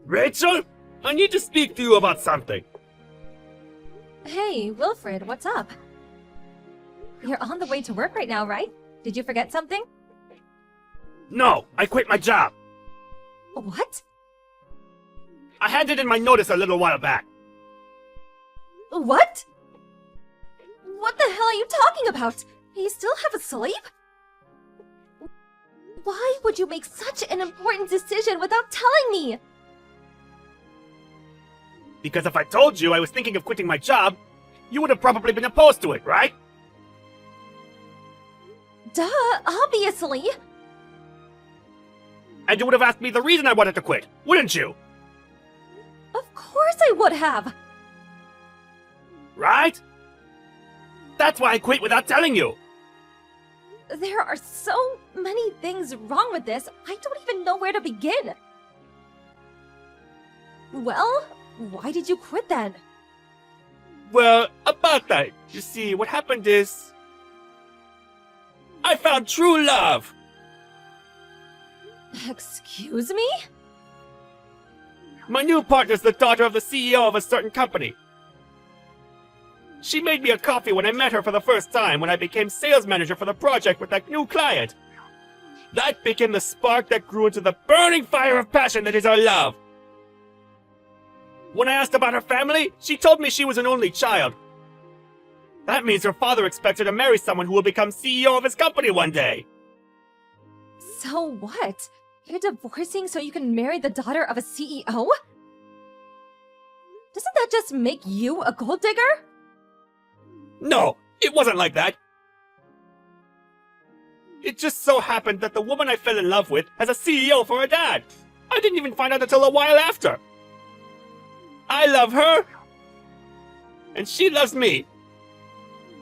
Rachel? I need to speak to you about something. Hey, Wilfred, what's up? You're on the way to work right now, right? Did you forget something? No, I quit my job. What? I handed in my notice a little while back. What? What the hell are you talking about? You still have a sleep? Why would you make such an important decision without telling me? Because if I told you I was thinking of quitting my job, you would have probably been opposed to it, right? Duh, obviously. And you would have asked me the reason I wanted to quit, wouldn't you? Of course I would have. Right? That's why I quit without telling you. There are so many things wrong with this, I don't even know where to begin. Well, why did you quit then? Well, about that. You see, what happened is... I found true love! Excuse me? My new partner's the daughter of the CEO of a certain company. She made me a coffee when I met her for the first time when I became sales manager for the project with that new client. That became the spark that grew into the burning fire of passion that is our love. When I asked about her family, she told me she was an only child. That means her father expects her to marry someone who will become CEO of his company one day. So what? You're divorcing so you can marry the daughter of a CEO? Doesn't that just make you a gold digger? No, it wasn't like that. It just so happened that the woman I fell in love with has a CEO for a dad. I didn't even find out until a while after. I love her, and she loves me.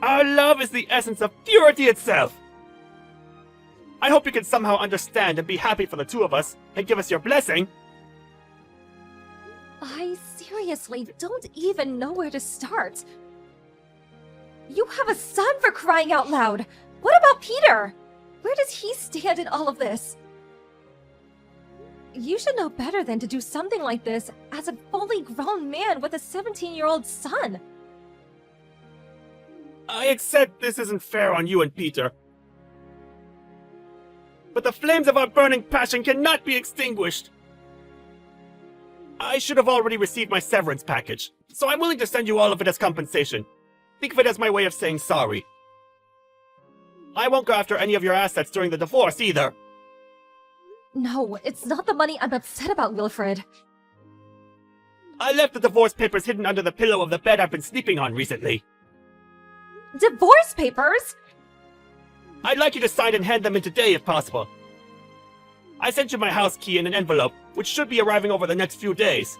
Our love is the essence of purity itself. I hope you can somehow understand and be happy for the two of us, and give us your blessing. I seriously don't even know where to start. You have a son, for crying out loud! What about Peter? Where does he stand in all of this? You should know better than to do something like this as a fully grown man with a 17-year-old son. I accept this isn't fair on you and Peter. But the flames of our burning passion cannot be extinguished. I should have already received my severance package, so I'm willing to send you all of it as compensation. Think of it as my way of saying sorry. I won't go after any of your assets during the divorce either. No, it's not the money I'm upset about, Wilfred. I left the divorce papers hidden under the pillow of the bed I've been sleeping on recently. Divorce papers? I'd like you to sign and hand them in today if possible. I sent you my house key in an envelope, which should be arriving over the next few days.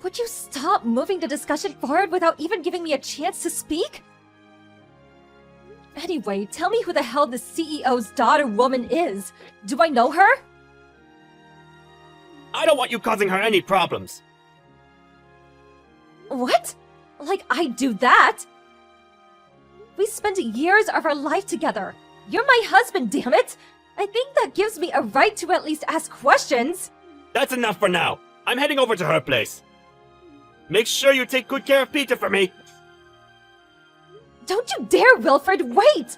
Would you stop moving the discussion forward without even giving me a chance to speak? Anyway, tell me who the hell the CEO's daughter woman is. Do I know her? I don't want you causing her any problems. What? Like I'd do that? We spent years of our life together. You're my husband, damn it! I think that gives me a right to at least ask questions. That's enough for now. I'm heading over to her place. Make sure you take good care of Peter for me. Don't you dare, Wilfred! Wait!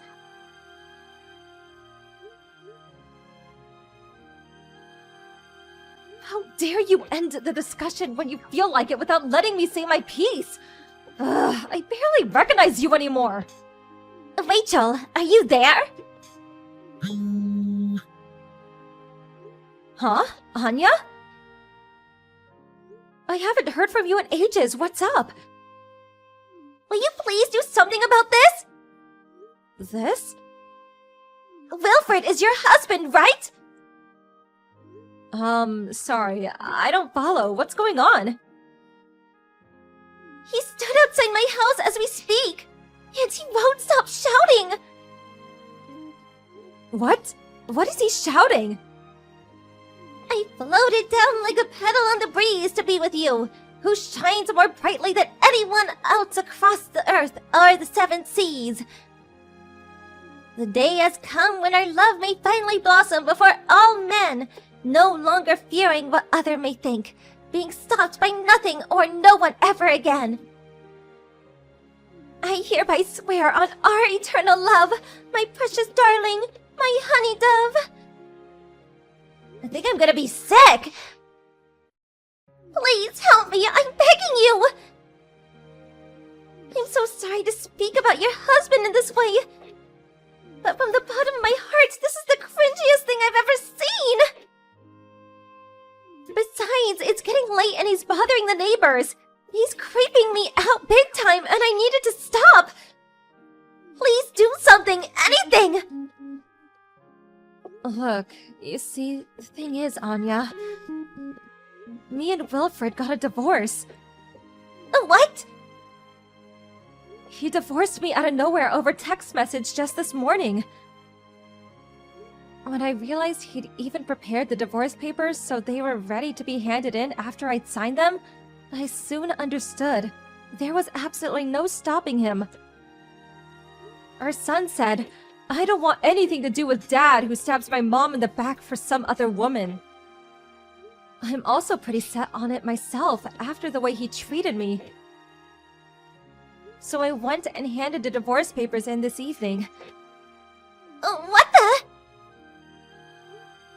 How dare you end the discussion when you feel like it without letting me say my piece? Ugh, I barely recognize you anymore. Rachel, are you there? Huh? Anya? I haven't heard from you in ages. What's up? Will you please do something about this? This? Wilfred is your husband, right? Sorry, I don't follow. What's going on? He stood outside my house as we speak, and he won't stop shouting! What? What is he shouting? I floated down like a petal on the breeze to be with you, who shines more brightly than anyone else across the earth or the seven seas. The day has come when our love may finally blossom before all men, No longer fearing what other may think, being stopped by nothing or no one ever again. I hereby swear on our eternal love, my precious darling, my honey dove. I think I'm gonna be sick. Please help me, I'm begging you. I'm so sorry to speak about your husband in this way. But from the bottom of my heart, this is the cringiest thing I've ever seen! Besides, it's getting late and he's bothering the neighbors. He's creeping me out big time and I needed to stop! Please do something, anything! Look, you see, the thing is, Anya, me and Wilfred got a divorce. What? He divorced me out of nowhere over text message just this morning. When I realized he'd even prepared the divorce papers so they were ready to be handed in after I'd signed them, I soon understood. There was absolutely no stopping him. Our son said, "I don't want anything to do with Dad who stabs my mom in the back for some other woman." I'm also pretty set on it myself after the way he treated me. So I went and handed the divorce papers in this evening. What the?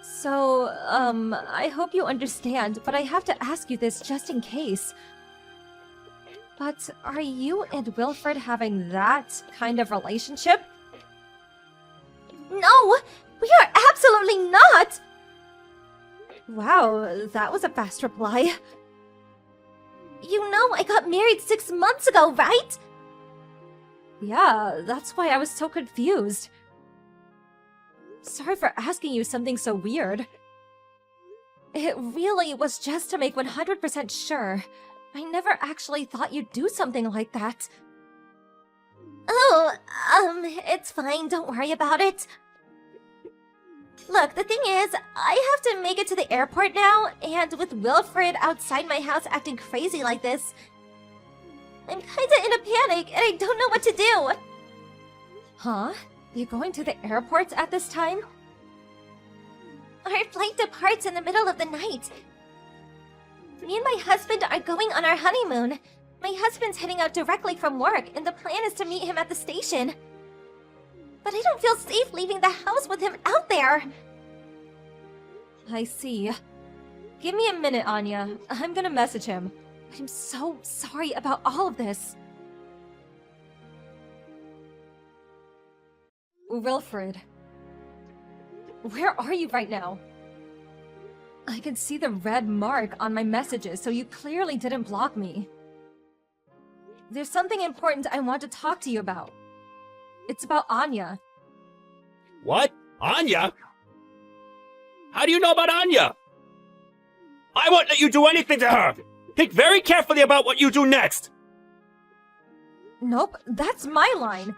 So, I hope you understand, but I have to ask you this just in case. But are you and Wilfred having that kind of relationship? No! We are absolutely not! Wow, that was a fast reply. You know I got married 6 months ago, right? Yeah, that's why I was so confused. Sorry for asking you something so weird. It really was just to make 100% sure. I never actually thought you'd do something like that. Oh, it's fine, don't worry about it. Look, the thing is, I have to make it to the airport now, and with Wilfred outside my house acting crazy like this, I'm kinda in a panic, and I don't know what to do. Huh? You're going to the airport at this time? Our flight departs in the middle of the night. Me and my husband are going on our honeymoon. My husband's heading out directly from work, and the plan is to meet him at the station. But I don't feel safe leaving the house with him out there. I see. Give me a minute, Anya. I'm gonna message him. I'm so sorry about all of this. Wilfred. Where are you right now? I can see the red mark on my messages, so you clearly didn't block me. There's something important I want to talk to you about. It's about Anya. What? Anya? How do you know about Anya? I won't let you do anything to her! Think very carefully about what you do next! Nope, that's my line.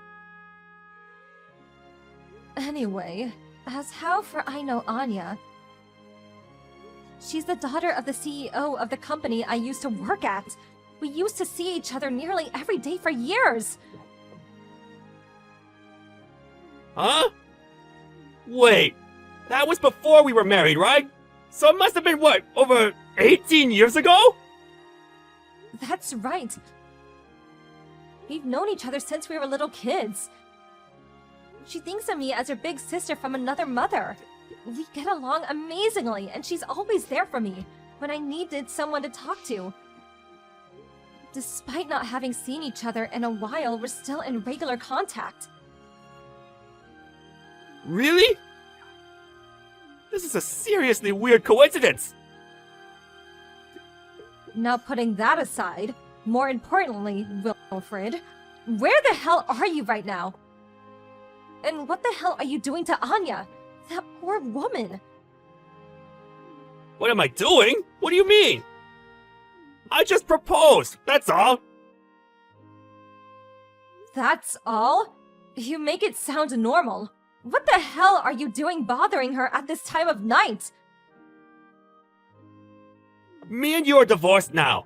Anyway, as how for I know Anya, she's the daughter of the CEO of the company I used to work at. We used to see each other nearly every day for years. Huh? Wait, that was before we were married, right? So it must have been, what, over 18 years ago? That's right. We've known each other since we were little kids. She thinks of me as her big sister from another mother. We get along amazingly, and she's always there for me when I needed someone to talk to. Despite not having seen each other in a while, we're still in regular contact. Really? This is a seriously weird coincidence. Now putting that aside, more importantly, Wilfred, where the hell are you right now? And what the hell are you doing to Anya? That poor woman. What am I doing? What do you mean? I just proposed, that's all. That's all? You make it sound normal. What the hell are you doing bothering her at this time of night? Me and you are divorced now.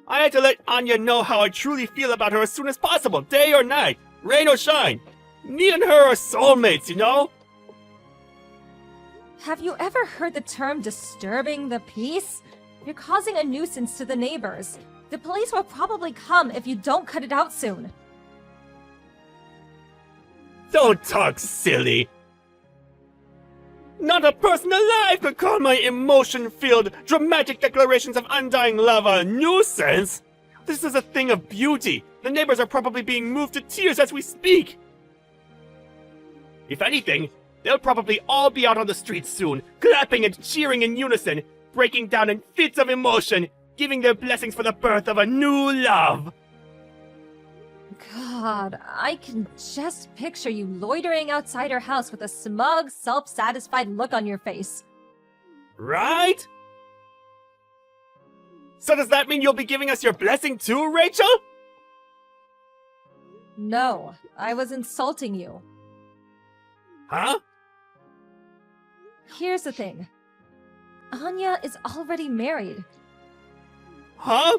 I had to let Anya know how I truly feel about her as soon as possible, day or night, rain or shine. Me and her are soulmates, you know? Have you ever heard the term disturbing the peace? You're causing a nuisance to the neighbors. The police will probably come if you don't cut it out soon. Don't talk silly. Not a person alive could call my emotion-filled, dramatic declarations of undying love a nuisance. This is a thing of beauty. The neighbors are probably being moved to tears as we speak. If anything, they'll probably all be out on the streets soon, clapping and cheering in unison, breaking down in fits of emotion, giving their blessings for the birth of a new love. God, I can just picture you loitering outside her house with a smug, self-satisfied look on your face. Right? So does that mean you'll be giving us your blessing too, Rachel? No, I was insulting you. Huh? Here's the thing. Anya is already married. Huh?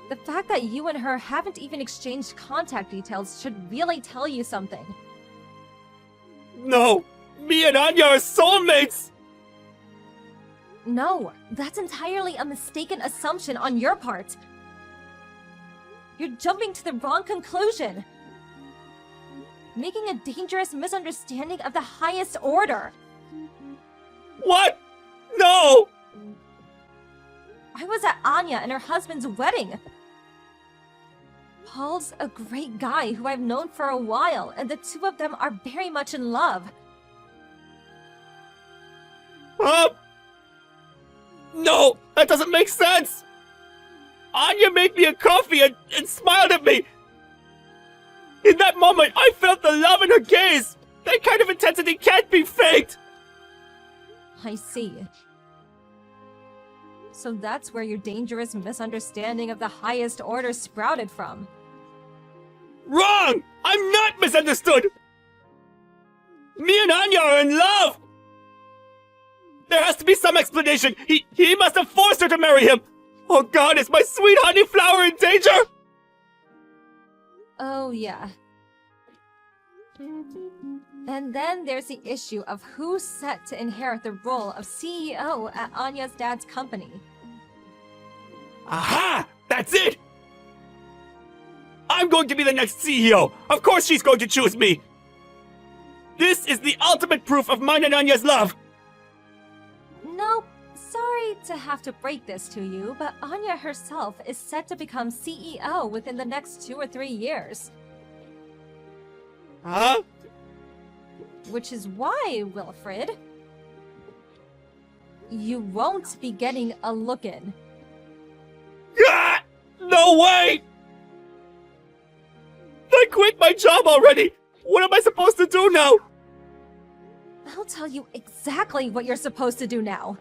The fact that you and her haven't even exchanged contact details should really tell you something. No! Me and Anya are soulmates! No, that's entirely a mistaken assumption on your part. You're jumping to the wrong conclusion. Making a dangerous misunderstanding of the highest order. What? No! I was at Anya and her husband's wedding. Paul's a great guy who I've known for a while, and the two of them are very much in love. Huh? No, that doesn't make sense! Anya made me a coffee and smiled at me! In that moment, I felt the love in her gaze! That kind of intensity can't be faked! I see. So that's where your dangerous misunderstanding of the highest order sprouted from. Wrong! I'm not misunderstood! Me and Anya are in love! There has to be some explanation! He must have forced her to marry him! Oh God, is my sweet honey flower in danger? Oh, yeah. And then there's the issue of who's set to inherit the role of CEO at Anya's dad's company. Aha! That's it! I'm going to be the next CEO! Of course she's going to choose me! This is the ultimate proof of mine and Anya's love! Nope. Sorry to have to break this to you, but Anya herself is set to become CEO within the next 2 or 3 years. Huh? Which is why, Wilfred, you won't be getting a look-in. Ah! No way! I quit my job already! What am I supposed to do now? I'll tell you exactly what you're supposed to do now.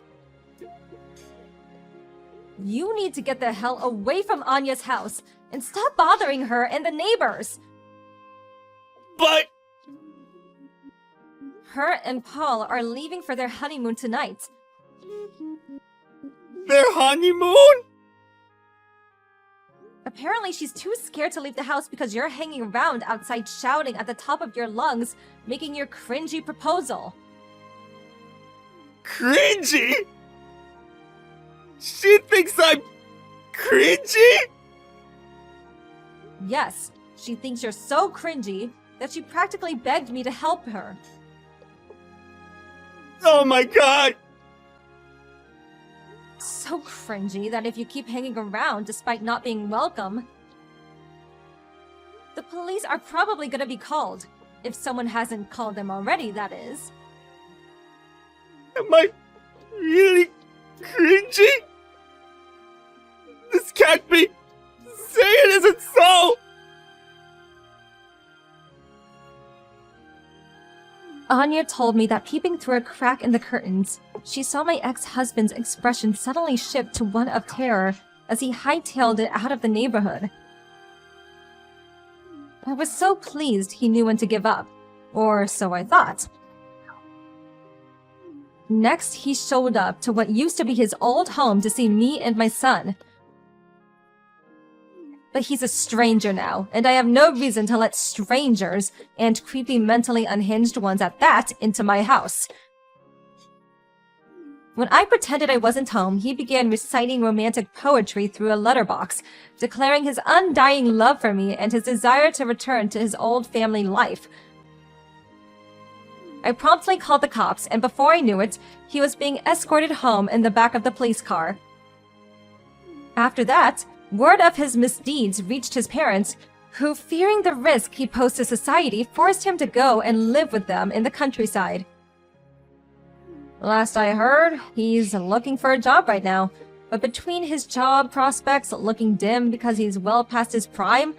You need to get the hell away from Anya's house and stop bothering her and the neighbors. But... Her and Paul are leaving for their honeymoon tonight. their honeymoon? Apparently she's too scared to leave the house because you're hanging around outside shouting at the top of your lungs, making your cringy proposal. Cringy? She thinks I'm cringy? Yes, she thinks you're so cringy that she practically begged me to help her. Oh my god! So cringy that if you keep hanging around despite not being welcome, the police are probably gonna be called. If someone hasn't called them already, that is. Am I really cringy? This can't be! Say it isn't so! Anya told me that peeping through a crack in the curtains, she saw my ex-husband's expression suddenly shift to one of terror as he hightailed it out of the neighborhood. I was so pleased he knew when to give up, or so I thought. Next, he showed up to what used to be his old home to see me and my son. But he's a stranger now, and I have no reason to let strangers, and creepy mentally unhinged ones at that, into my house. When I pretended I wasn't home, he began reciting romantic poetry through a letterbox, declaring his undying love for me and his desire to return to his old family life. I promptly called the cops, and before I knew it, he was being escorted home in the back of the police car. After that, word of his misdeeds reached his parents, who, fearing the risk he posed to society, forced him to go and live with them in the countryside. Last I heard, he's looking for a job right now, but between his job prospects looking dim because he's well past his prime,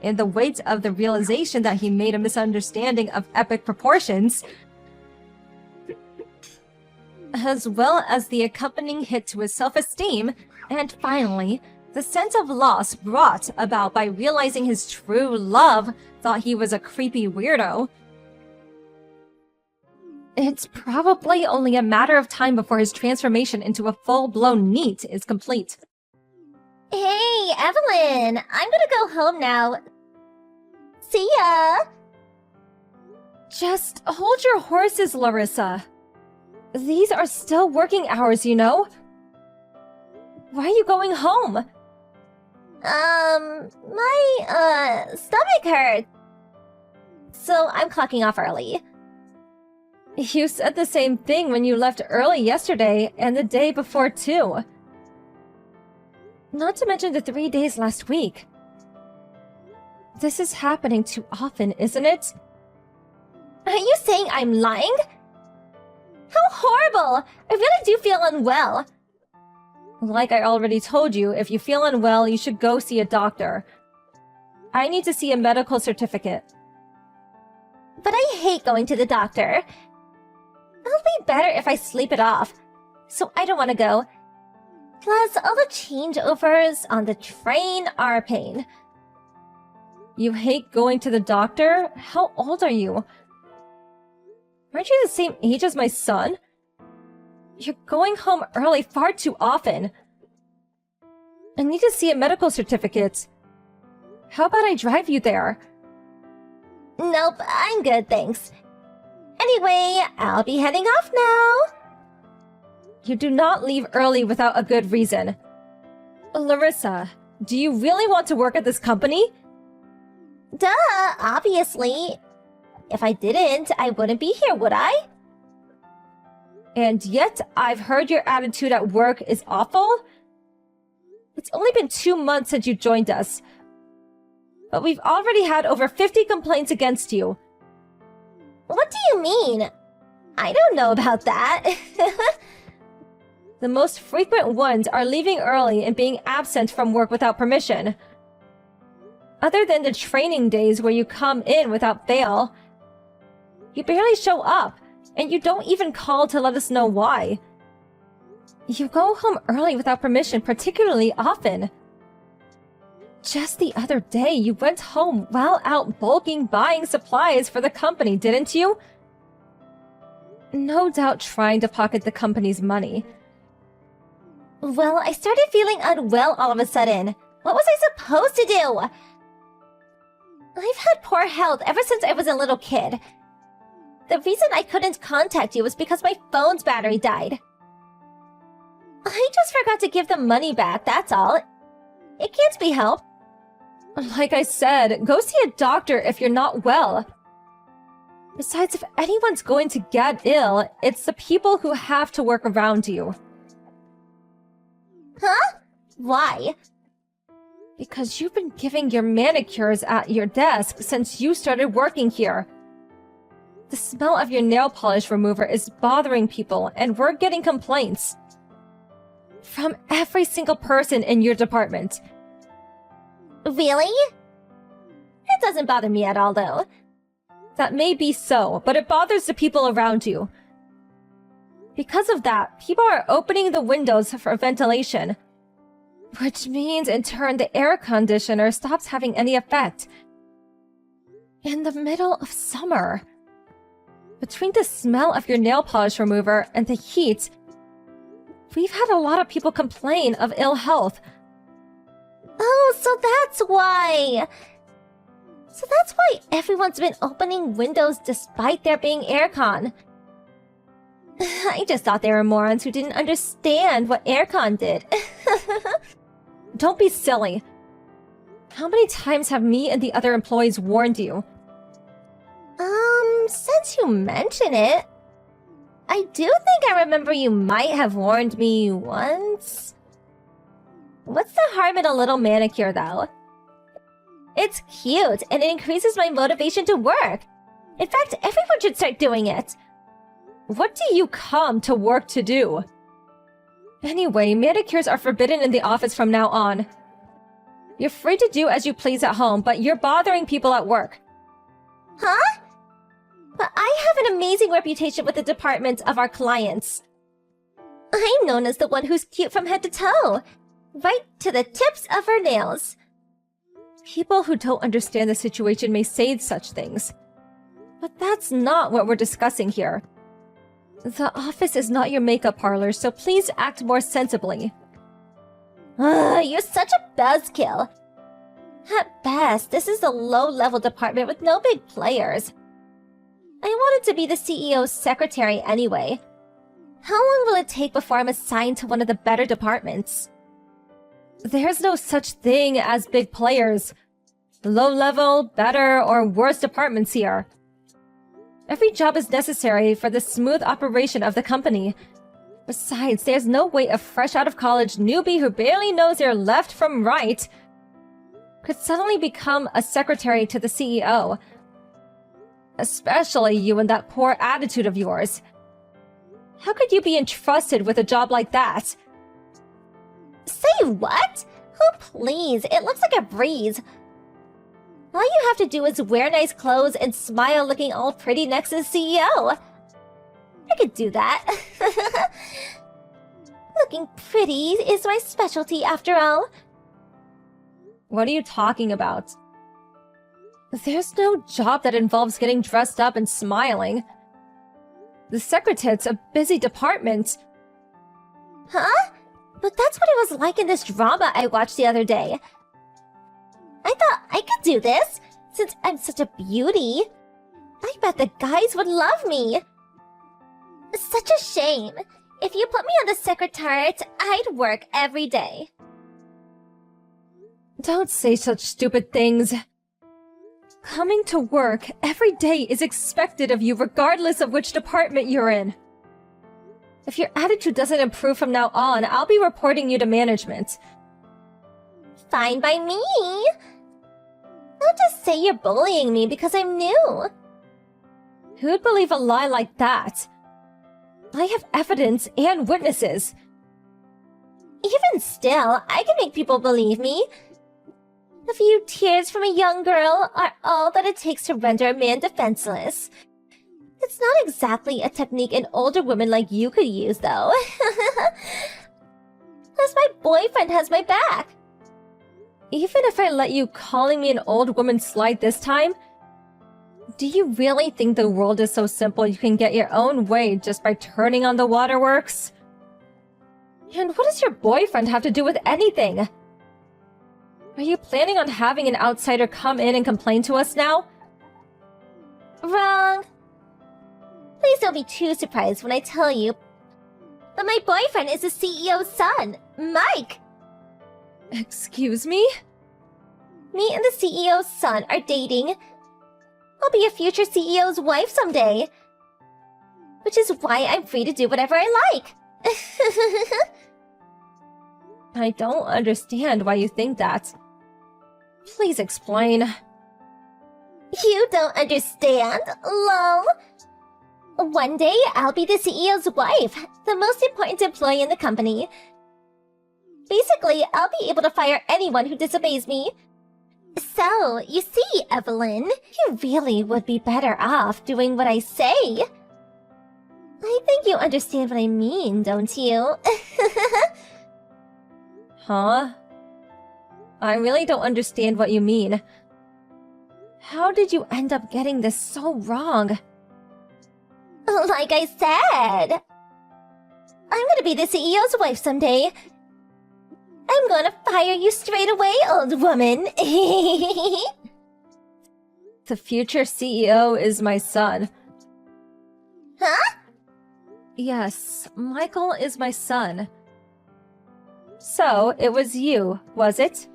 and the weight of the realization that he made a misunderstanding of epic proportions, as well as the accompanying hit to his self-esteem, and finally, the sense of loss brought about by realizing his true love thought he was a creepy weirdo, it's probably only a matter of time before his transformation into a full-blown NEET is complete. Hey, Evelyn! I'm gonna go home now. See ya! Just hold your horses, Larissa. These are still working hours, you know? Why are you going home? My stomach hurts. So I'm clocking off early. You said the same thing when you left early yesterday and the day before too. Not to mention the 3 days last week. This is happening too often, isn't it? Are you saying I'm lying? How horrible! I really do feel unwell. Like I already told you, if you feel unwell, you should go see a doctor. I need to see a medical certificate. But I hate going to the doctor. It'll be better if I sleep it off. So I don't want to go. Plus, all the changeovers on the train are a pain. You hate going to the doctor? How old are you? Aren't you the same age as my son? You're going home early far too often. I need to see a medical certificate. How about I drive you there? Nope, I'm good, thanks. Anyway, I'll be heading off now. You do not leave early without a good reason. Larissa, do you really want to work at this company? Duh, obviously. If I didn't, I wouldn't be here, would I? And yet, I've heard your attitude at work is awful. It's only been 2 months since you joined us. But we've already had over 50 complaints against you. What do you mean? I don't know about that. The most frequent ones are leaving early and being absent from work without permission. Other than the training days where you come in without fail, you barely show up, and you don't even call to let us know why. You go home early without permission particularly often. Just the other day, you went home while out bulking buying supplies for the company, didn't you? No doubt trying to pocket the company's money. Well, I started feeling unwell all of a sudden. What was I supposed to do? I've had poor health ever since I was a little kid. The reason I couldn't contact you was because my phone's battery died. I just forgot to give the money back, that's all. It can't be helped. Like I said, go see a doctor if you're not well. Besides, if anyone's going to get ill, it's the people who have to work around you. Huh? Why? Because you've been giving your manicures at your desk since you started working here. The smell of your nail polish remover is bothering people, and we're getting complaints. From every single person in your department. Really? It doesn't bother me at all, though. That may be so, but it bothers the people around you. Because of that, people are opening the windows for ventilation. Which means, in turn, the air conditioner stops having any effect. In the middle of summer. Between the smell of your nail polish remover and the heat, we've had a lot of people complain of ill health. Oh, so that's why. So that's why everyone's been opening windows despite there being aircon. I just thought they were morons who didn't understand what aircon did. Don't be silly. How many times have me and the other employees warned you? Since you mention it, I do think I remember you might have warned me once. What's the harm in a little manicure, though? It's cute, and it increases my motivation to work. In fact, everyone should start doing it. What do you come to work to do? Anyway, manicures are forbidden in the office from now on. You're free to do as you please at home, but you're bothering people at work. Huh? But I have an amazing reputation with the department of our clients. I'm known as the one who's cute from head to toe, right to the tips of her nails. People who don't understand the situation may say such things. But that's not what we're discussing here. The office is not your makeup parlor, so please act more sensibly. You're such a buzzkill. At best, this is a low-level department with no big players. I wanted to be the CEO's secretary anyway. How long will it take before I'm assigned to one of the better departments? There's no such thing as big players. Low-level, better, or worse departments here. Every job is necessary for the smooth operation of the company. Besides, there's no way a fresh-out-of-college newbie who barely knows their left from right could suddenly become a secretary to the CEO. Especially you and that poor attitude of yours. How could you be entrusted with a job like that? Say what? Oh, please, it looks like a breeze. All you have to do is wear nice clothes and smile looking all pretty next to the CEO. I could do that. Looking pretty is my specialty after all. What are you talking about? There's no job that involves getting dressed up and smiling. The secretariat's a busy department. Huh? But that's what it was like in this drama I watched the other day. I thought I could do this, since I'm such a beauty. I bet the guys would love me. Such a shame. If you put me on the secretariat, I'd work every day. Don't say such stupid things. Coming to work every day is expected of you regardless of which department you're in. If your attitude doesn't improve from now on, I'll be reporting you to management. Fine by me. Don't just say you're bullying me because I'm new. Who'd believe a lie like that? I have evidence and witnesses. Even still, I can make people believe me. A few tears from a young girl are all that it takes to render a man defenseless. It's not exactly a technique an older woman like you could use, though. Plus, my boyfriend has my back. Even if I let you calling me an old woman slide this time, do you really think the world is so simple you can get your own way just by turning on the waterworks? And what does your boyfriend have to do with anything? Are you planning on having an outsider come in and complain to us now? Wrong. Please don't be too surprised when I tell you. But my boyfriend is the CEO's son, Mike. Excuse me? Me and the CEO's son are dating. I'll be a future CEO's wife someday. Which is why I'm free to do whatever I like. I don't understand why you think that. Please explain. You don't understand, lol. One day, I'll be the CEO's wife, the most important employee in the company. Basically, I'll be able to fire anyone who disobeys me. So, you see, Evelyn, you really would be better off doing what I say. I think you understand what I mean, don't you? Huh? I really don't understand what you mean. How did you end up getting this so wrong? Like I said, I'm gonna be the CEO's wife someday. I'm gonna fire you straight away, old woman. The future CEO is my son. Huh? Yes, Michael is my son. So, it was you, was it?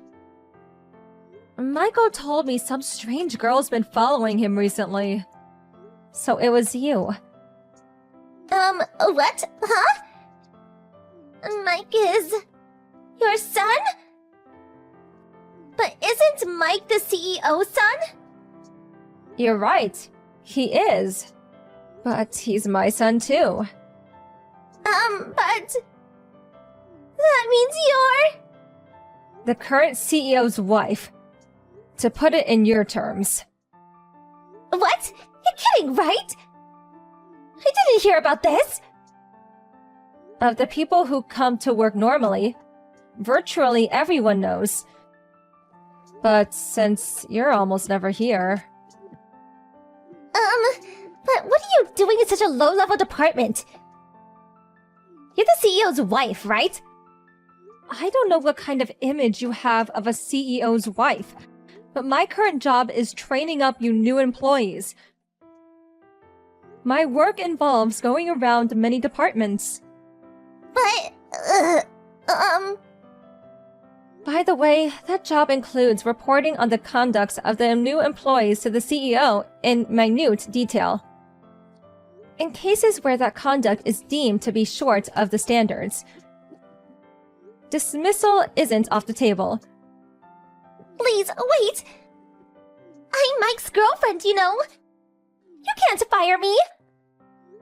Michael told me some strange girl's been following him recently. So it was you. What? Huh? Mike is... your son? But isn't Mike the CEO's son? You're right. He is. But he's my son too. But... that means you're... The current CEO's wife. To put it in your terms. What? You're kidding, right? I didn't hear about this! Of the people who come to work normally, virtually everyone knows. But since you're almost never here... But what are you doing in such a low-level department? You're the CEO's wife, right? I don't know what kind of image you have of a CEO's wife, but my current job is training up you new employees. My work involves going around many departments. But, By the way, that job includes reporting on the conducts of the new employees to the CEO in minute detail. In cases where that conduct is deemed to be short of the standards, dismissal isn't off the table. please, wait! I'm Mike's girlfriend, you know! You can't fire me!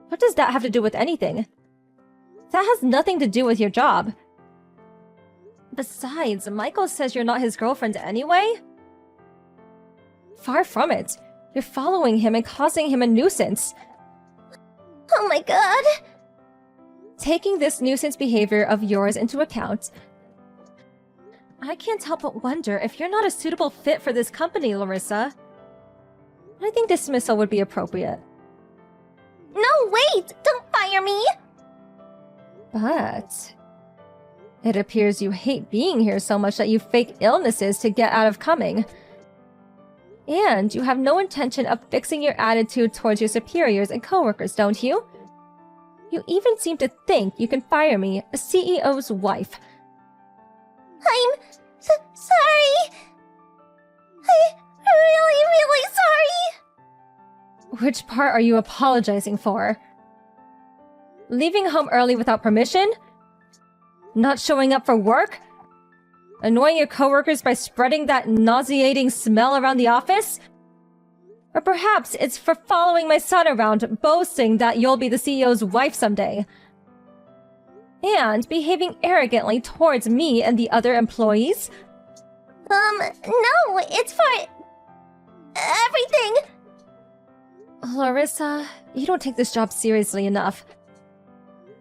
What does that have to do with anything? That has nothing to do with your job. Besides, Michael says you're not his girlfriend anyway? Far from it. You're following him and causing him a nuisance. Oh my god! Taking this nuisance behavior of yours into account, I can't help but wonder if you're not a suitable fit for this company, Larissa. I think dismissal would be appropriate. No, wait! Don't fire me! But... it appears you hate being here so much that you fake illnesses to get out of coming. And you have no intention of fixing your attitude towards your superiors and coworkers, don't you? You even seem to think you can fire me, a CEO's wife. I'm sorry! I'm really sorry! Which part are you apologizing for? Leaving home early without permission? Not showing up for work? Annoying your coworkers by spreading that nauseating smell around the office? Or perhaps it's for following my son around, boasting that you'll be the CEO's wife someday. And behaving arrogantly towards me and the other employees? No, it's for... everything! Larissa, you don't take this job seriously enough.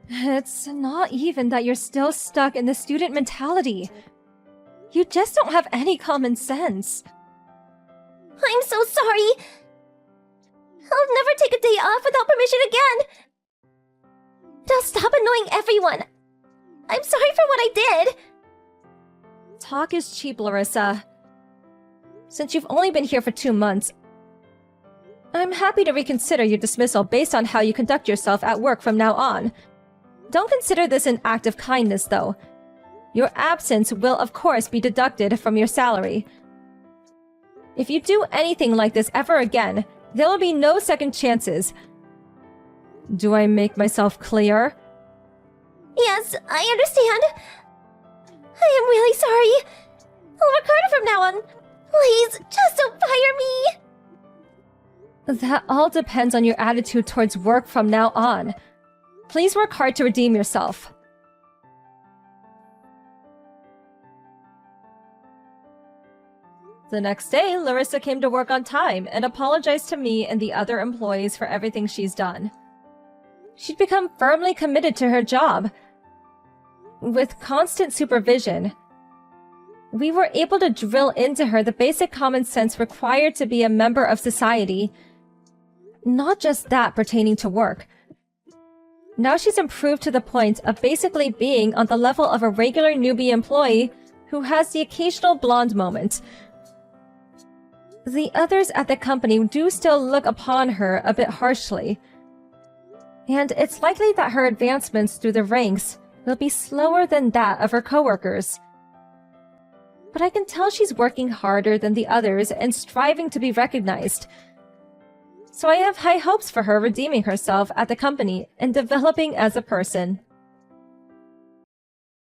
It's not even that you're still stuck in the student mentality. You just don't have any common sense. I'm so sorry! I'll never take a day off without permission again! Now stop annoying everyone! I'm sorry for what I did! Talk is cheap, Larissa. Since you've only been here for 2 months, I'm happy to reconsider your dismissal based on how you conduct yourself at work from now on. Don't consider this an act of kindness, though. Your absence will, of course, be deducted from your salary. If you do anything like this ever again, there will be no second chances. Do I make myself clear? Yes, I understand. I am really sorry. I'll work harder from now on. Please, just don't fire me! That all depends on your attitude towards work from now on. Please work hard to redeem yourself. The next day, Larissa came to work on time and apologized to me and the other employees for everything she's done. She'd become firmly committed to her job. With constant supervision, we were able to drill into her the basic common sense required to be a member of society. Not just that pertaining to work. Now she's improved to the point of basically being on the level of a regular newbie employee who has the occasional blonde moment. The others at the company do still look upon her a bit harshly. and it's likely that her advancements through the ranks will be slower than that of her coworkers. But I can tell she's working harder than the others and striving to be recognized. So I have high hopes for her redeeming herself at the company and developing as a person.